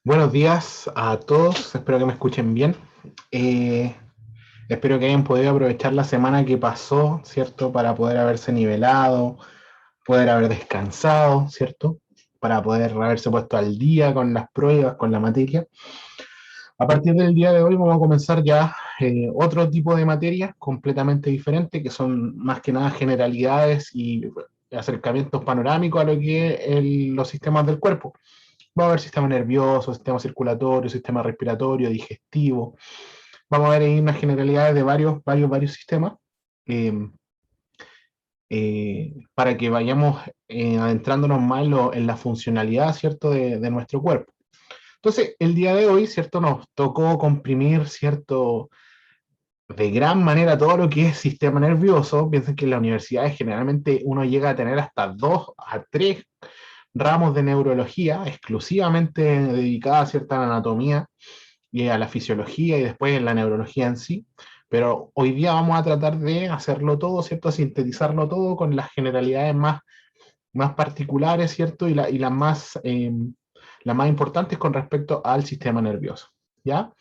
Buenos días a todos, espero que me escuchen bien. Eh, Espero que hayan podido aprovechar la semana que pasó, ¿cierto? Para poder haberse nivelado, poder haber descansado, ¿cierto? Para poder haberse puesto al día con las pruebas, con la materia. A partir del día de hoy vamos a comenzar ya otro tipo de materias completamente diferente, que son más que nada generalidades y acercamientos panorámicos a lo que es los sistemas del cuerpo. Va a haber sistema nervioso, sistema circulatorio, sistema respiratorio, digestivo. Vamos a ver ahí unas generalidades de varios sistemas eh, para que vayamos adentrándonos más en la funcionalidad, ¿cierto?, de nuestro cuerpo. Entonces, el día de hoy, ¿cierto?, nos tocó comprimir, ¿cierto?, de gran manera todo lo que es sistema nervioso. Piensen que en las universidades generalmente uno llega a tener hasta 2 a 3 ramos de neurología exclusivamente dedicadas a cierta anatomía y a la fisiología y después en la neurología en sí. Pero hoy día vamos a tratar de hacerlo todo, ¿cierto? Sintetizarlo todo con las generalidades más particulares, ¿cierto? Y las más importantes con respecto al sistema nervioso, ¿ya?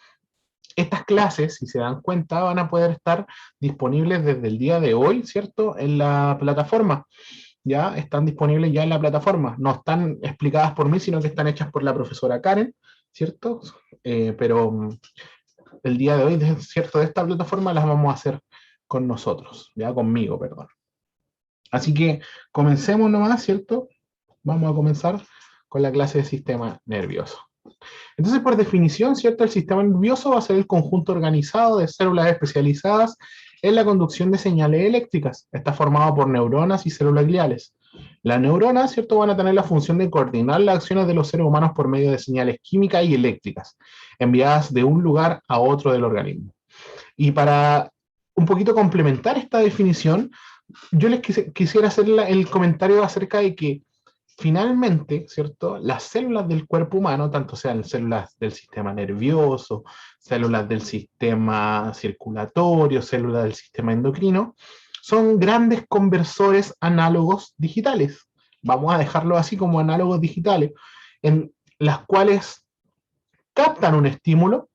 Estas clases, si se dan cuenta, van a poder estar disponibles desde el día de hoy, ¿cierto? En la plataforma. Ya están disponibles ya en la plataforma. No están explicadas por mí, sino que están hechas por la profesora Karen, ¿cierto? Pero el día de hoy, ¿cierto? De esta plataforma las vamos a hacer con nosotros, ya conmigo, perdón. Así que comencemos nomás, ¿cierto? Vamos a comenzar con la clase de sistema nervioso. Entonces, por definición, ¿cierto? El sistema nervioso va a ser el conjunto organizado de células especializadas en la conducción de señales eléctricas. Está formado por neuronas y células gliales. Las neuronas, ¿cierto?, van a tener la función de coordinar las acciones de los seres humanos por medio de señales químicas y eléctricas, enviadas de un lugar a otro del organismo. Y para un poquito complementar esta definición, yo les quisiera hacer el comentario acerca de que finalmente, ¿cierto? Las células del cuerpo humano, tanto sean células del sistema nervioso, células del sistema circulatorio, células del sistema endocrino, son grandes conversores análogos digitales. Vamos a dejarlo así como análogos digitales, en las cuales captan un estímulo,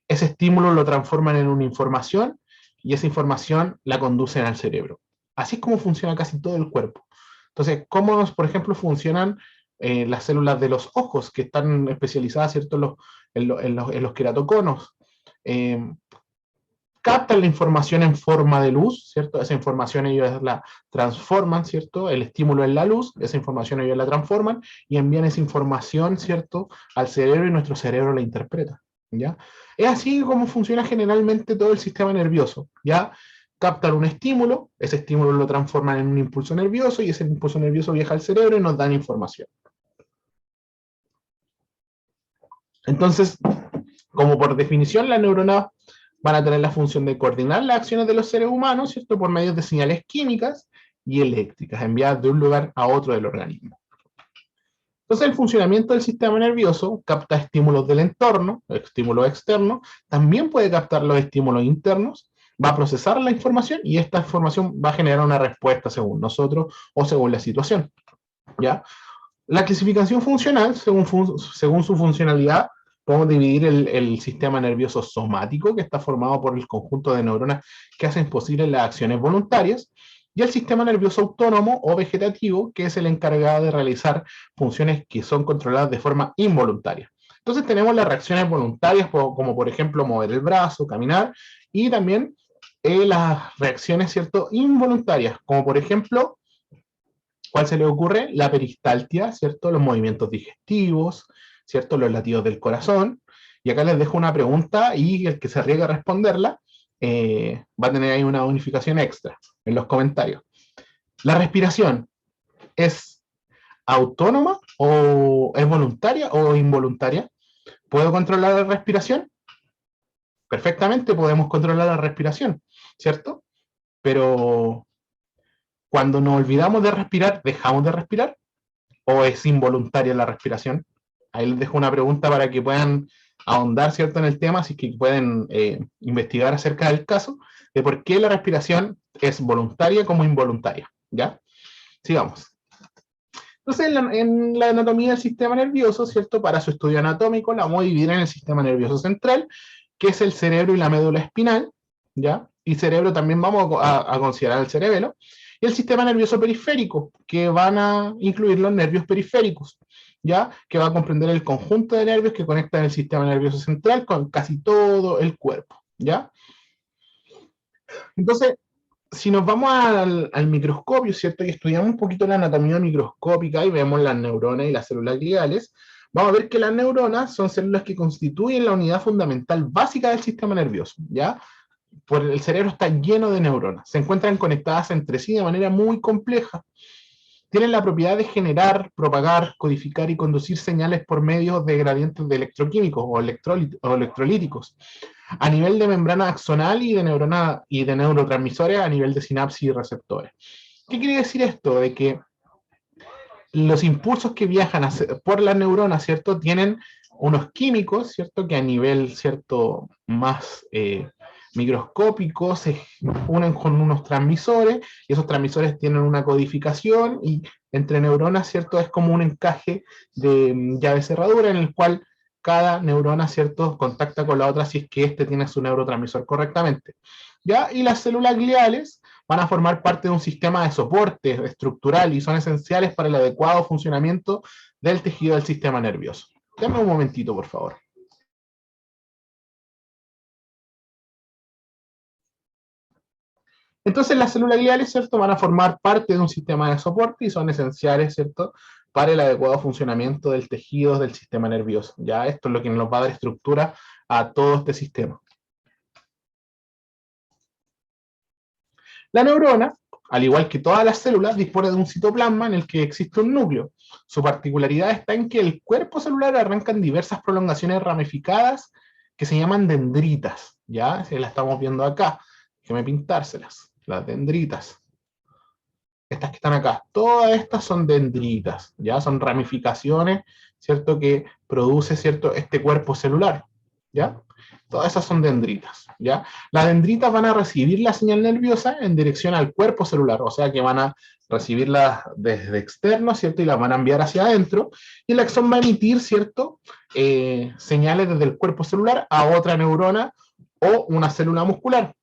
ese estímulo lo transforman en una información y esa información la conducen al cerebro. Así es como funciona casi todo el cuerpo. Entonces, ¿cómo, por ejemplo, funcionan las células de los ojos, que están especializadas, ¿cierto?, en los queratoconos? Eh, Captan la información en forma de luz, ¿cierto? Esa información ellos la transforman, ¿cierto? El estímulo es la luz, esa información ellos la transforman y envían esa información, ¿cierto?, al cerebro y nuestro cerebro la interpreta, ¿ya? Es así como funciona generalmente todo el sistema nervioso, ¿ya? Captan un estímulo, ese estímulo lo transforman en un impulso nervioso y ese impulso nervioso viaja al cerebro y nos dan información. Entonces, como por definición, las neuronas van a tener la función de coordinar las acciones de los seres humanos, ¿cierto?, por medio de señales químicas y eléctricas enviadas de un lugar a otro del organismo. Entonces, el funcionamiento del sistema nervioso capta estímulos del entorno, estímulos externos, también puede captar los estímulos internos, va a procesar la información y esta información va a generar una respuesta según nosotros o según la situación, ¿ya? La clasificación funcional, según su funcionalidad, podemos dividir el sistema nervioso somático, que está formado por el conjunto de neuronas que hacen posibles las acciones voluntarias, y el sistema nervioso autónomo o vegetativo, que es el encargado de realizar funciones que son controladas de forma involuntaria. Entonces tenemos las reacciones voluntarias, como por ejemplo mover el brazo, caminar, y también las reacciones, ¿cierto?, involuntarias, como por ejemplo, ¿cuál se le ocurre? La peristaltia, ¿cierto? Los movimientos digestivos, ¿cierto? Los latidos del corazón. Y acá les dejo una pregunta y el que se arriesgue a responderla va a tener ahí una bonificación extra en los comentarios. ¿La respiración es autónoma o es voluntaria o involuntaria? ¿Puedo controlar la respiración? Perfectamente podemos controlar la respiración, ¿cierto? Pero cuando nos olvidamos de respirar, ¿dejamos de respirar? ¿O es involuntaria la respiración? Ahí les dejo una pregunta para que puedan ahondar, ¿cierto?, en el tema, así que pueden investigar acerca del caso, de por qué la respiración es voluntaria como involuntaria, ¿ya? Sigamos. Entonces, en la anatomía del sistema nervioso, ¿cierto? Para su estudio anatómico, la vamos a dividir en el sistema nervioso central, que es el cerebro y la médula espinal, ¿ya? Y cerebro también vamos a considerar el cerebelo. Y el sistema nervioso periférico, que van a incluir los nervios periféricos, ¿ya? Que va a comprender el conjunto de nervios que conectan el sistema nervioso central con casi todo el cuerpo, ¿ya? Entonces, si nos vamos al microscopio, ¿cierto? Y estudiamos un poquito la anatomía microscópica y vemos las neuronas y las células gliales, vamos a ver que las neuronas son células que constituyen la unidad fundamental básica del sistema nervioso, ¿ya? Por el cerebro está lleno de neuronas, se encuentran conectadas entre sí de manera muy compleja. Tienen la propiedad de generar, propagar, codificar y conducir señales por medio de gradientes de electroquímicos o electrolíticos a nivel de membrana axonal y de neurona y de neurotransmisores a nivel de sinapsis y receptores. ¿Qué quiere decir esto? De que los impulsos que viajan por las neuronas, ¿cierto? Tienen unos químicos, ¿cierto? Que a nivel, ¿cierto? Más microscópico se unen con unos transmisores y esos transmisores tienen una codificación y entre neuronas, ¿cierto? Es como un encaje de llave cerradura en el cual cada neurona, ¿cierto? Contacta con la otra si es que éste tiene su neurotransmisor correctamente. ¿Ya? Y las células gliales van a formar parte de un sistema de soporte estructural y son esenciales para el adecuado funcionamiento del tejido del sistema nervioso. Dame un momentito, por favor. Entonces las células gliales, ¿cierto? Van a formar parte de un sistema de soporte y son esenciales, ¿cierto? Para el adecuado funcionamiento del tejido del sistema nervioso. Ya esto es lo que nos va a dar estructura a todo este sistema. La neurona, al igual que todas las células, dispone de un citoplasma en el que existe un núcleo. Su particularidad está en que el cuerpo celular arranca en diversas prolongaciones ramificadas que se llaman dendritas. Ya, las estamos viendo acá. Déjame pintárselas. Las dendritas. Estas que están acá, todas estas son dendritas, ya son ramificaciones, ¿cierto? Que produce, ¿cierto? Este cuerpo celular, ¿ya? Todas esas son dendritas, ¿ya? Las dendritas van a recibir la señal nerviosa en dirección al cuerpo celular, o sea que van a recibirla desde externo, ¿cierto? Y las van a enviar hacia adentro, y el axón va a emitir, ¿cierto? Señales desde el cuerpo celular a otra neurona o una célula muscular.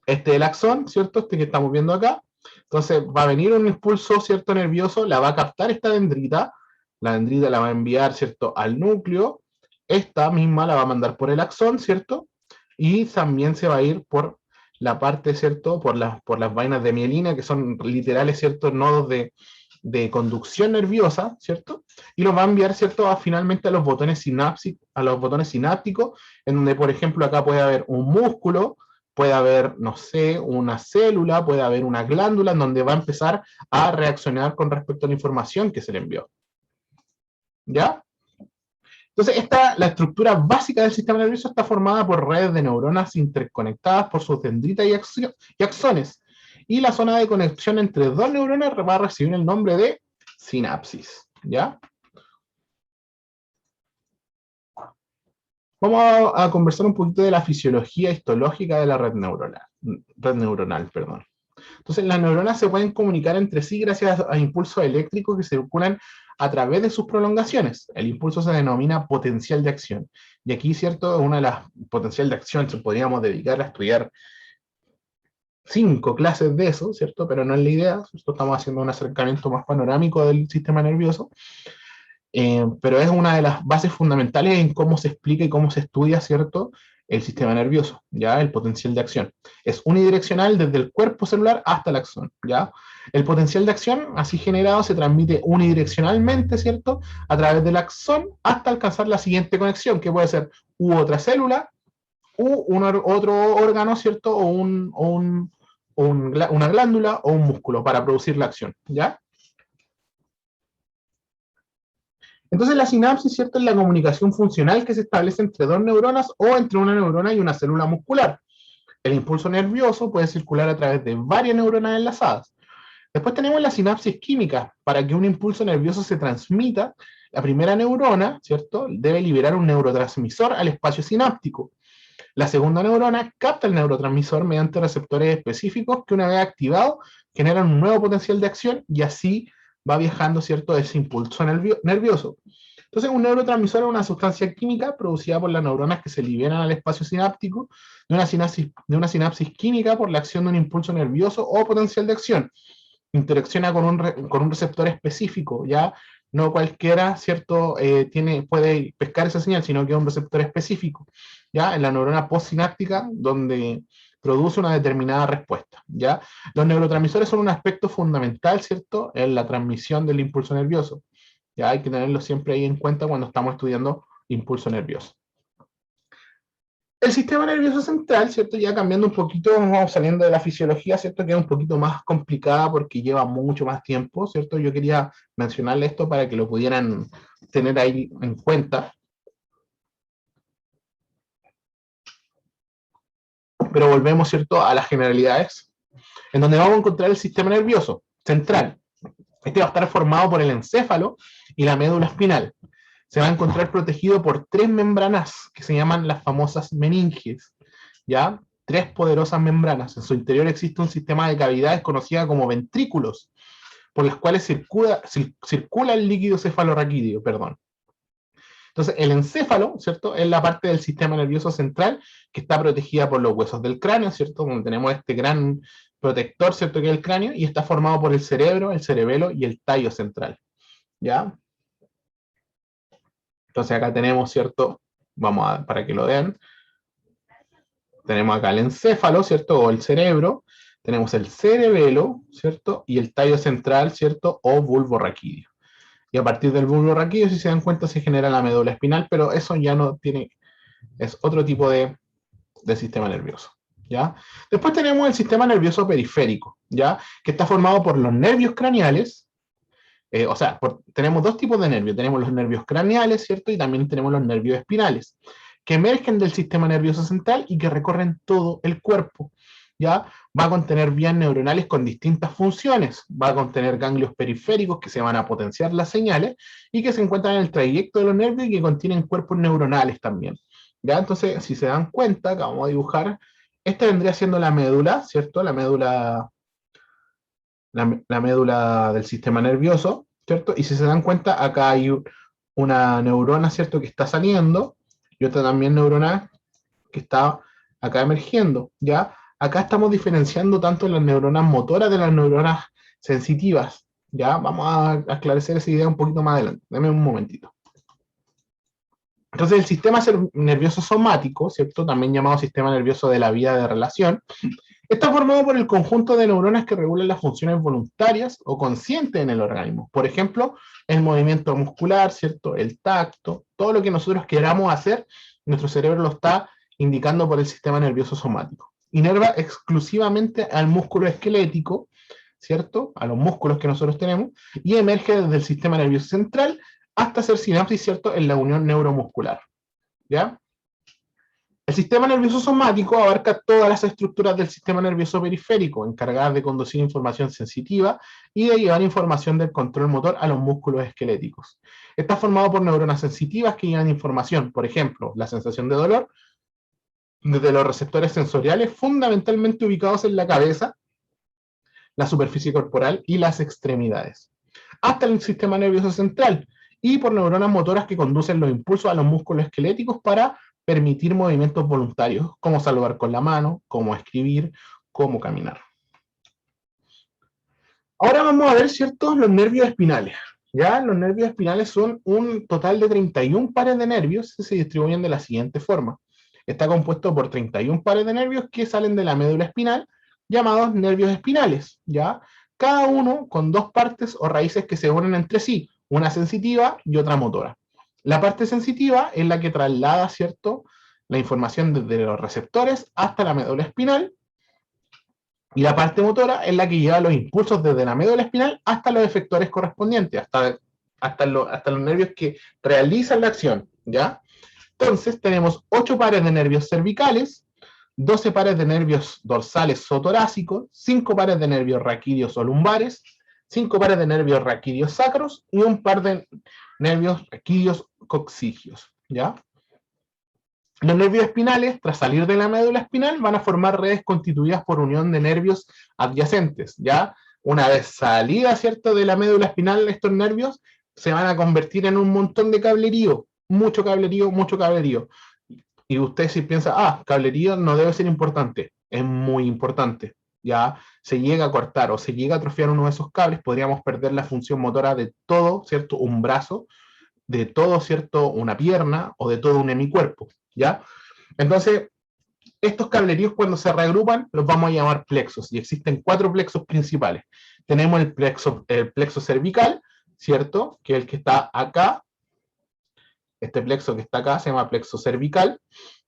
Este es el axón, ¿cierto? Este que estamos viendo acá. Entonces va a venir un impulso, ¿cierto? Nervioso, la va a captar esta dendrita, la dendrita la va a enviar, ¿cierto? Al núcleo, esta misma la va a mandar por el axón, ¿cierto? Y también se va a ir por la parte, ¿cierto? Por las vainas de mielina, que son literales, ¿cierto? Nodos de conducción nerviosa, ¿cierto? Y los va a enviar, ¿cierto? Finalmente a los botones sinápticos, en donde, por ejemplo, acá puede haber un músculo, puede haber, no sé, una célula, puede haber una glándula en donde va a empezar a reaccionar con respecto a la información que se le envió. ¿Ya? Entonces, la estructura básica del sistema nervioso está formada por redes de neuronas interconectadas por sus dendritas y axones. Y la zona de conexión entre dos neuronas va a recibir el nombre de sinapsis. ¿Ya? Vamos a conversar un poquito de la fisiología histológica de la red neuronal, perdón. Entonces, las neuronas se pueden comunicar entre sí gracias a impulsos eléctricos que circulan a través de sus prolongaciones. El impulso se denomina potencial de acción. Y aquí, ¿cierto? Una de las potencial de acción se podríamos dedicar a estudiar 5 clases de eso, ¿cierto? Pero no es la idea. Estamos haciendo un acercamiento más panorámico del sistema nervioso. Pero es una de las bases fundamentales en cómo se explica y cómo se estudia, ¿cierto? El sistema nervioso, ¿ya? El potencial de acción. Es unidireccional desde el cuerpo celular hasta el axón, ¿ya? El potencial de acción, así generado, se transmite unidireccionalmente, ¿cierto? A través del axón hasta alcanzar la siguiente conexión, que puede ser u otra célula, u otro órgano, ¿cierto? Una glándula o un músculo para producir la acción, ¿ya? Entonces la sinapsis, ¿cierto? Es la comunicación funcional que se establece entre dos neuronas o entre una neurona y una célula muscular. El impulso nervioso puede circular a través de varias neuronas enlazadas. Después tenemos la sinapsis química. Para que un impulso nervioso se transmita, la primera neurona, ¿cierto? Debe liberar un neurotransmisor al espacio sináptico. La segunda neurona capta el neurotransmisor mediante receptores específicos que una vez activados generan un nuevo potencial de acción y así va viajando, ¿cierto?, ese impulso nervioso. Entonces, un neurotransmisor es una sustancia química producida por las neuronas que se liberan al espacio sináptico de una sinapsis química por la acción de un impulso nervioso o potencial de acción. Interacciona con un receptor específico, ya no cualquiera, ¿cierto?, puede pescar esa señal, sino que es un receptor específico, ya en la neurona postsináptica, donde produce una determinada respuesta, ¿ya? Los neurotransmisores son un aspecto fundamental, ¿cierto?, en la transmisión del impulso nervioso. Ya hay que tenerlo siempre ahí en cuenta cuando estamos estudiando impulso nervioso. El sistema nervioso central, ¿cierto? Ya cambiando un poquito, vamos saliendo de la fisiología, ¿cierto? Que es un poquito más complicada porque lleva mucho más tiempo, ¿cierto? Yo quería mencionarle esto para que lo pudieran tener ahí en cuenta. Pero volvemos, ¿cierto?, a las generalidades, en donde vamos a encontrar el sistema nervioso central. Este va a estar formado por el encéfalo y la médula espinal. Se va a encontrar protegido por 3 membranas que se llaman las famosas meninges, ¿ya? 3 poderosas membranas. En su interior existe un sistema de cavidades conocida como ventrículos, por las cuales circula el líquido cefalorraquídeo, perdón. Entonces, el encéfalo, ¿cierto?, es la parte del sistema nervioso central que está protegida por los huesos del cráneo, ¿cierto?, donde tenemos este gran protector, ¿cierto?, que es el cráneo, y está formado por el cerebro, el cerebelo y el tallo central, ¿ya? Entonces acá tenemos, ¿cierto?, para que lo vean, tenemos acá el encéfalo, ¿cierto?, o el cerebro, tenemos el cerebelo, ¿cierto?, y el tallo central, ¿cierto?, o bulbo raquídeo. Y a partir del bulbo raquídeo, si se dan cuenta, se genera la médula espinal, pero eso ya no tiene, es otro tipo de sistema nervioso, ¿ya? Después tenemos el sistema nervioso periférico, ¿ya?, que está formado por los nervios craneales, tenemos 2 tipos de nervios, tenemos los nervios craneales, ¿cierto?, y también tenemos los nervios espinales, que emergen del sistema nervioso central y que recorren todo el cuerpo, ¿ya? Va a contener vías neuronales con distintas funciones, va a contener ganglios periféricos que se van a potenciar las señales y que se encuentran en el trayecto de los nervios y que contienen cuerpos neuronales también, ¿ya? Entonces, si se dan cuenta, acá vamos a dibujar, esta vendría siendo la médula, ¿cierto? La médula del sistema nervioso, ¿cierto? Y si se dan cuenta, acá hay una neurona, ¿cierto?, que está saliendo, y otra también neurona que está acá emergiendo, ¿ya? Acá estamos diferenciando tanto las neuronas motoras de las neuronas sensitivas, ¿ya? Vamos a esclarecer esa idea un poquito más adelante. Deme un momentito. Entonces, el sistema nervioso somático, ¿cierto?, también llamado sistema nervioso de la vía de relación, está formado por el conjunto de neuronas que regulan las funciones voluntarias o conscientes en el organismo. Por ejemplo, el movimiento muscular, ¿cierto?, el tacto, todo lo que nosotros queramos hacer, nuestro cerebro lo está indicando por el sistema nervioso somático. Inerva exclusivamente al músculo esquelético, ¿cierto?, a los músculos que nosotros tenemos, y emerge desde el sistema nervioso central hasta hacer sinapsis, ¿cierto?, en la unión neuromuscular, ¿ya? El sistema nervioso somático abarca todas las estructuras del sistema nervioso periférico, encargadas de conducir información sensitiva y de llevar información del control motor a los músculos esqueléticos. Está formado por neuronas sensitivas que llevan información, por ejemplo, la sensación de dolor, desde los receptores sensoriales fundamentalmente ubicados en la cabeza, la superficie corporal y las extremidades, hasta el sistema nervioso central, y por neuronas motoras que conducen los impulsos a los músculos esqueléticos para permitir movimientos voluntarios, como saludar con la mano, como escribir, como caminar. Ahora vamos a ver, ¿cierto?, los nervios espinales. ¿Ya? Los nervios espinales son un total de 31 pares de nervios que se distribuyen de la siguiente forma. Está compuesto por 31 pares de nervios que salen de la médula espinal, llamados nervios espinales, ¿ya? Cada uno con 2 partes o raíces que se unen entre sí, una sensitiva y otra motora. La parte sensitiva es la que traslada, ¿cierto?, la información desde los receptores hasta la médula espinal, y la parte motora es la que lleva los impulsos desde la médula espinal hasta los efectores correspondientes, hasta los nervios que realizan la acción, ¿ya? Entonces tenemos 8 pares de nervios cervicales, 12 pares de nervios dorsales o torácicos, 5 pares de nervios raquídeos o lumbares, 5 pares de nervios raquídeos sacros y un par de nervios raquídeos coccigios, ¿ya? Los nervios espinales, tras salir de la médula espinal, van a formar redes constituidas por unión de nervios adyacentes, ¿ya? Una vez salida, ¿cierto?, de la médula espinal, estos nervios se van a convertir en un montón de cablerío, mucho cablerío, mucho cablerío. Y usted si piensa, cablerío no debe ser importante, es muy importante. Ya se llega a cortar o se llega a atrofiar uno de esos cables, podríamos perder la función motora de todo, ¿cierto?, un brazo, de todo, ¿cierto?, una pierna o de todo un hemicuerpo, ¿ya? Entonces, estos cableríos cuando se reagrupan los vamos a llamar plexos y existen 4 plexos principales. Tenemos el plexo cervical, ¿cierto?, que es el que está acá. Este plexo que está acá se llama plexo cervical.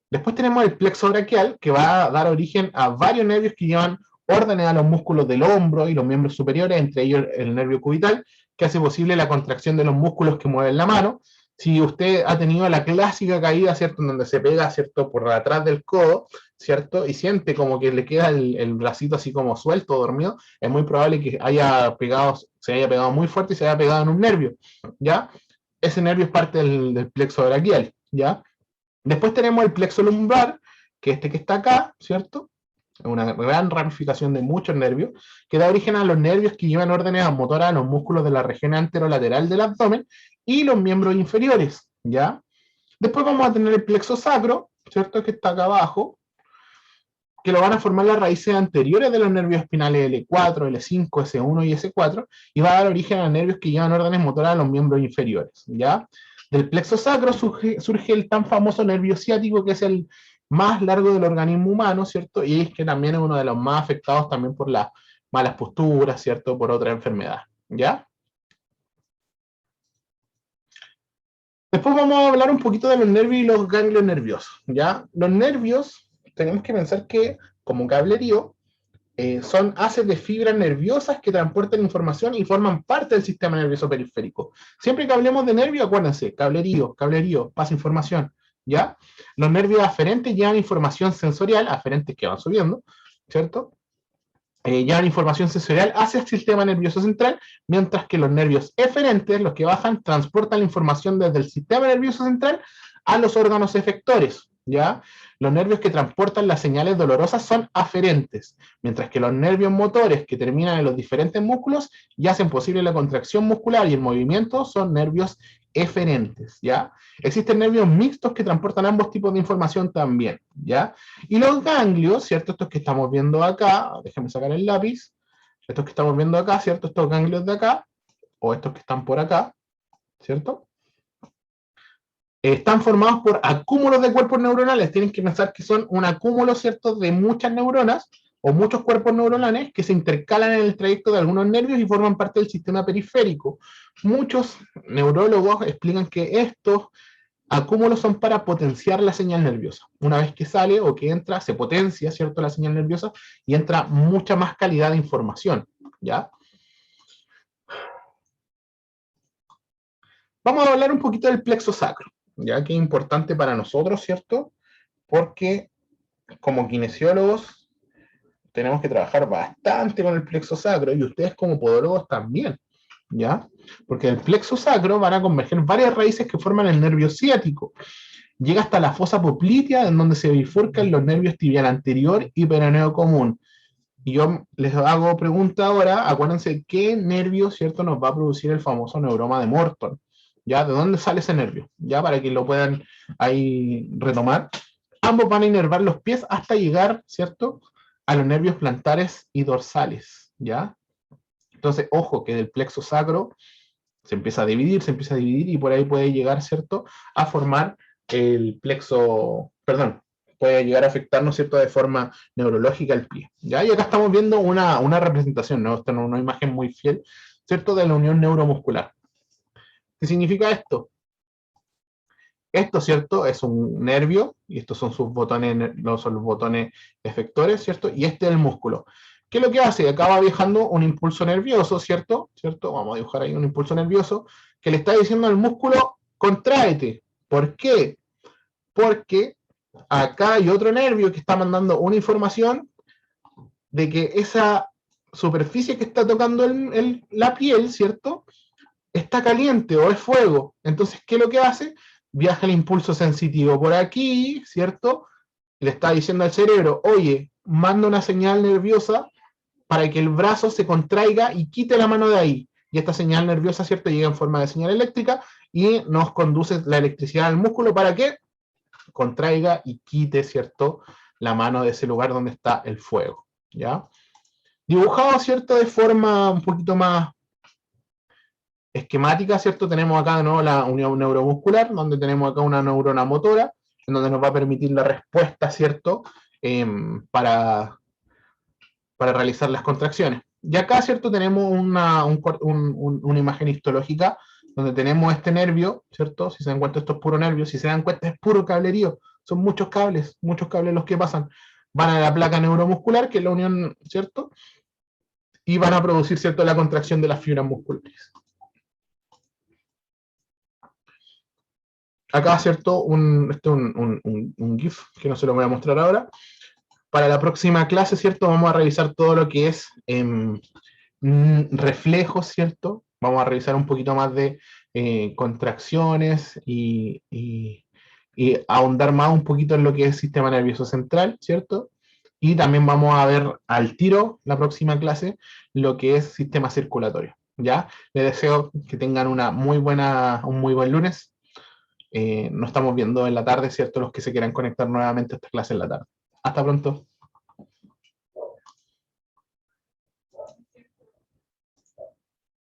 Después tenemos el plexo braquial, que va a dar origen a varios nervios que llevan órdenes a los músculos del hombro y los miembros superiores, entre ellos el nervio cubital, que hace posible la contracción de los músculos que mueven la mano. Si usted ha tenido la clásica caída, ¿cierto?, en donde se pega, ¿cierto?, por atrás del codo, ¿cierto?, y siente como que le queda el bracito así como suelto, dormido, es muy probable que se haya pegado muy fuerte y se haya pegado en un nervio, ¿ya? Ese nervio es parte del plexo braquial, ¿ya? Después tenemos el plexo lumbar, que es este que está acá, ¿cierto? Una gran ramificación de muchos nervios, que da origen a los nervios que llevan órdenes motoras a los músculos de la región anterolateral del abdomen y los miembros inferiores, ¿ya? Después vamos a tener el plexo sacro, ¿cierto?, que está acá abajo, que lo van a formar las raíces anteriores de los nervios espinales L4, L5, S1 y S4, y va a dar origen a nervios que llevan órdenes motoras a los miembros inferiores, ¿ya? Del plexo sacro surge el tan famoso nervio ciático, que es el más largo del organismo humano, ¿cierto? Y es que también es uno de los más afectados también por las malas posturas, ¿cierto?, por otra enfermedad, ¿ya? Después vamos a hablar un poquito de los nervios y los ganglios nerviosos, ¿ya? Los nervios, tenemos que pensar que, como cablerío, son haces de fibras nerviosas que transportan información y forman parte del sistema nervioso periférico. Siempre que hablemos de nervio, acuérdense, cablerío, pasa información, ¿ya? Los nervios aferentes llevan información sensorial, aferentes que van subiendo, ¿cierto? Llevan información sensorial hacia el sistema nervioso central, mientras que los nervios eferentes, los que bajan, transportan la información desde el sistema nervioso central a los órganos efectores, ¿ya? Los nervios que transportan las señales dolorosas son aferentes, mientras que los nervios motores que terminan en los diferentes músculos y hacen posible la contracción muscular y el movimiento son nervios eferentes, ¿ya? Existen nervios mixtos que transportan ambos tipos de información también, ¿ya? Y los ganglios, ¿cierto? Estos que estamos viendo acá, déjenme sacar el lápiz, estos que estamos viendo acá, ¿cierto? Estos ganglios de acá, o estos que están por acá, ¿cierto? Están formados por acúmulos de cuerpos neuronales. Tienen que pensar que son un acúmulo, ¿cierto?, de muchas neuronas o muchos cuerpos neuronales que se intercalan en el trayecto de algunos nervios y forman parte del sistema periférico. Muchos neurólogos explican que estos acúmulos son para potenciar la señal nerviosa. Una vez que sale o que entra, se potencia, ¿cierto?, la señal nerviosa y entra mucha más calidad de información, ¿ya? Vamos a hablar un poquito del plexo sacro, ya que es importante para nosotros, ¿cierto? Porque como kinesiólogos tenemos que trabajar bastante con el plexo sacro y ustedes como podólogos también, ¿ya? Porque el plexo sacro van a converger varias raíces que forman el nervio ciático. Llega hasta la fosa poplitea, en donde se bifurcan los nervios tibial anterior y peroneo común. Y yo les hago pregunta ahora, acuérdense qué nervio, ¿cierto?, nos va a producir el famoso neuroma de Morton. ¿Ya? ¿De dónde sale ese nervio? Ya para que lo puedan ahí retomar. Ambos van a inervar los pies hasta llegar, ¿cierto?, a los nervios plantares y dorsales, ¿ya? Entonces, ojo, que del plexo sacro se empieza a dividir y por ahí puede llegar, ¿cierto?, a formar el plexo, perdón, puede llegar a afectarnos, ¿cierto?, de forma neurológica el pie, ¿ya? Y acá estamos viendo una representación, ¿no? Esta es una imagen muy fiel, ¿cierto?, de la unión neuromuscular. ¿Qué significa esto? Esto, ¿cierto?, es un nervio, y estos son sus botones, no son los botones efectores, ¿cierto? Y este es el músculo. ¿Qué es lo que hace? Acaba viajando un impulso nervioso, ¿cierto? Vamos a dibujar ahí un impulso nervioso que le está diciendo al músculo, contráete. ¿Por qué? Porque acá hay otro nervio que está mandando una información de que esa superficie que está tocando la piel, ¿cierto?, está caliente o es fuego. Entonces, ¿qué es lo que hace? Viaja el impulso sensitivo por aquí, ¿cierto? Le está diciendo al cerebro, oye, manda una señal nerviosa para que el brazo se contraiga y quite la mano de ahí. Y esta señal nerviosa, ¿cierto?, llega en forma de señal eléctrica y nos conduce la electricidad al músculo para que contraiga y quite, ¿cierto?, la mano de ese lugar donde está el fuego, ¿ya? Dibujado, ¿cierto?, de forma un poquito más esquemática, ¿cierto? Tenemos acá de nuevo la unión neuromuscular, donde tenemos acá una neurona motora, en donde nos va a permitir la respuesta, ¿cierto?, para realizar las contracciones. Y acá, ¿cierto?, tenemos una imagen histológica donde tenemos este nervio, ¿cierto? Si se dan cuenta, esto es puro nervio, si se dan cuenta, es puro cablerío. Son muchos cables los que pasan. Van a la placa neuromuscular, que es la unión, ¿cierto? Y van a producir, ¿cierto?, la contracción de las fibras musculares. Acá, ¿cierto?, un GIF, que no se lo voy a mostrar ahora. Para la próxima clase, ¿cierto?, vamos a revisar todo lo que es reflejos, ¿cierto? Vamos a revisar un poquito más de contracciones y ahondar más un poquito en lo que es el sistema nervioso central, ¿cierto? Y también vamos a ver al tiro, la próxima clase, lo que es sistema circulatorio, ¿ya? Les deseo que tengan un muy buen lunes. Nos estamos viendo en la tarde, ¿cierto? Los que se quieran conectar nuevamente a esta clase en la tarde. Hasta pronto.